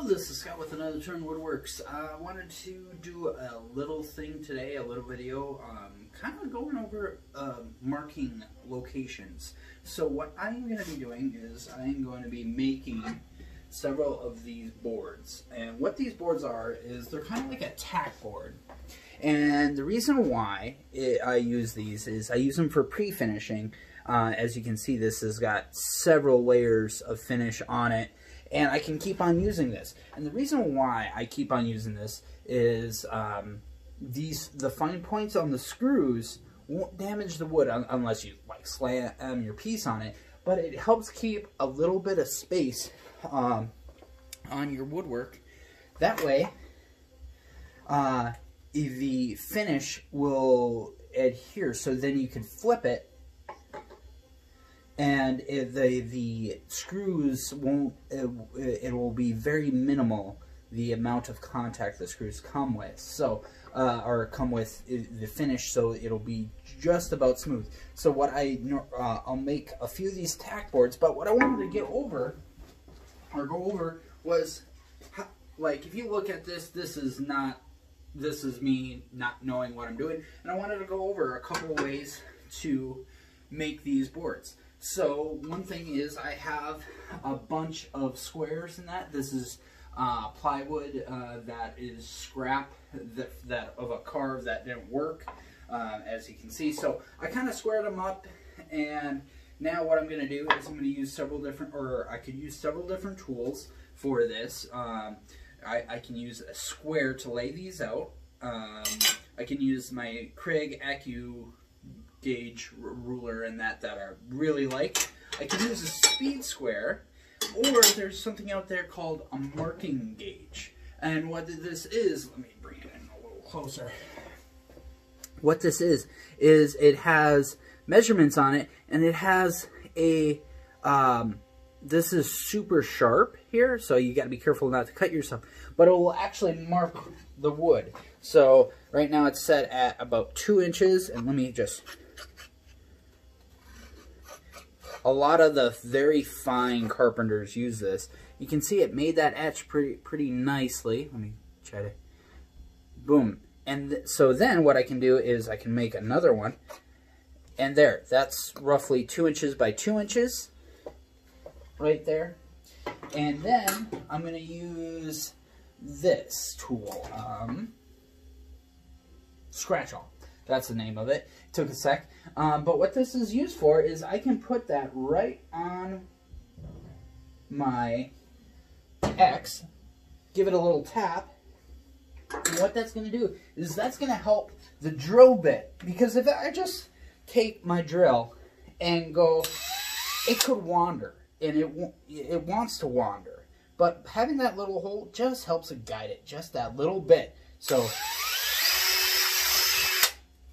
This is Scott with another Turn Woodworks. I wanted to do a little thing today, a little video, kind of going over marking locations. So what I'm going to be doing is I'm going to be making several of these boards. And what these boards are is they're kind of like a tack board. And the reason why I use these is I use them for pre-finishing. As you can see, this has got several layers of finish on it. And I can keep on using this. And the reason why I keep on using this is the fine points on the screws won't damage the wood unless you like slam your piece on it. But it helps keep a little bit of space on your woodwork. That way, the finish will adhere. So then you can flip it. And the screws won't, it will be very minimal, the amount of contact the screws come with. So, or come with the finish, so it'll be just about smooth. So what I'll make a few of these tack boards, but what I wanted to get over, or go over, was, like, if you look at this, this is me not knowing what I'm doing. And I wanted to go over a couple of ways to make these boards. So one thing is I have a bunch of squares in that. This is plywood that is scrap that of a carve that didn't work, as you can see. So I kind of squared them up, and now what I'm going to do is I'm going to use several different, or I could use several different tools for this. I can use a square to lay these out. I can use my Kreg Accu gauge ruler and that I really like. I can use a speed square, or there's something out there called a marking gauge. And what this is, let me bring it in a little closer. What this is it has measurements on it, and it has a, this is super sharp here, so you got to be careful not to cut yourself, but it will actually mark the wood. So right now it's set at about 2 inches, and let me just, a lot of the very fine carpenters use this. You can see it made that etch pretty nicely. Let me try to, boom. And so then what I can do is I can make another one. And there, that's roughly 2 inches by 2 inches. Right there. And then I'm going to use this tool. Scratch All. That's the name of it. Took a sec. But what this is used for is I can put that right on my X, give it a little tap, and what that's going to do is that's going to help the drill bit. Because if I just take my drill and go, it could wander, and it wants to wander. But having that little hole just helps it guide it, just that little bit. So,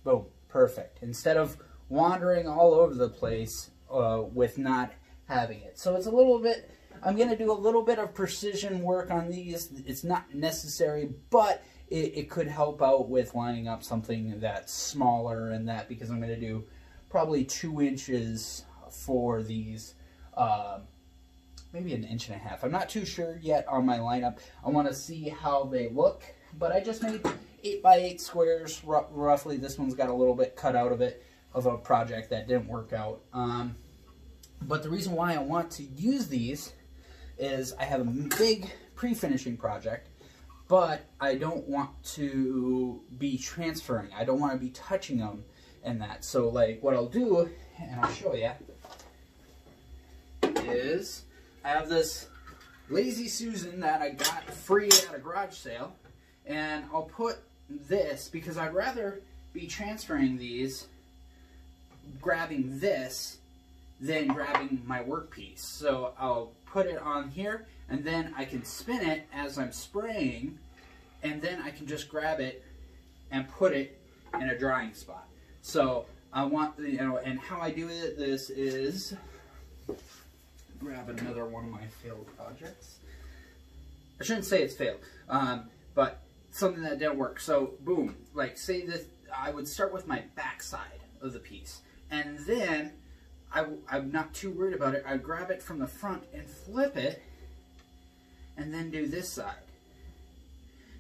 boom, perfect. Instead of wandering all over the place with not having it. So it's a little bit, I'm going to do a little bit of precision work on these. It's not necessary, but it could help out with lining up something that's smaller and that, because I'm going to do probably 2 inches for these, maybe 1.5 inches. I'm not too sure yet on my lineup. I want to see how they look, but I just made 8 by 8 squares, roughly. This one's got a little bit cut out of it, of a project that didn't work out. But the reason why I want to use these is I have a big pre-finishing project, but I don't want to be transferring. I don't want to be touching them and that. So like what I'll do, and I'll show you, is I have this Lazy Susan that I got free at a garage sale, and I'll put this, because I'd rather be transferring these, grabbing this, than grabbing my workpiece. So I'll put it on here, and then I can spin it as I'm spraying, and then I can just grab it and put it in a drying spot. So I want, and how I do this is, grab another one of my failed projects. I shouldn't say it's failed, but something that didn't work. So boom, like say this, I would start with my back side of the piece, and then I'm not too worried about it. I grab it from the front and flip it, and then do this side.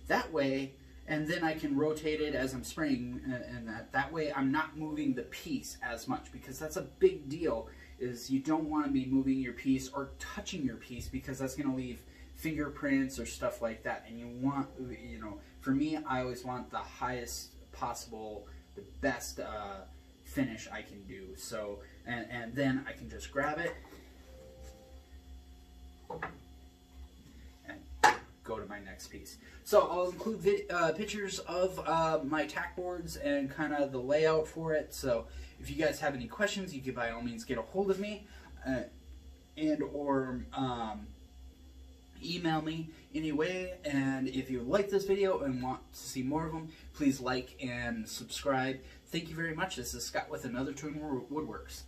That way, and then I can rotate it as I'm spraying, and that way I'm not moving the piece as much, because that's a big deal, is you don't want to be moving your piece or touching your piece, because that's going to leave fingerprints or stuff like that. And you want, you know, for me, I always want the highest possible, the best finish I can do. So, and then I can just grab it and go to my next piece. So I'll include pictures of my tack boards and kind of the layout for it. So if you guys have any questions, you can by all means get a hold of me and or email me anyway. And if you like this video and want to see more of them, please like and subscribe. Thank you very much. This is Scott with Another Toon Woodworks.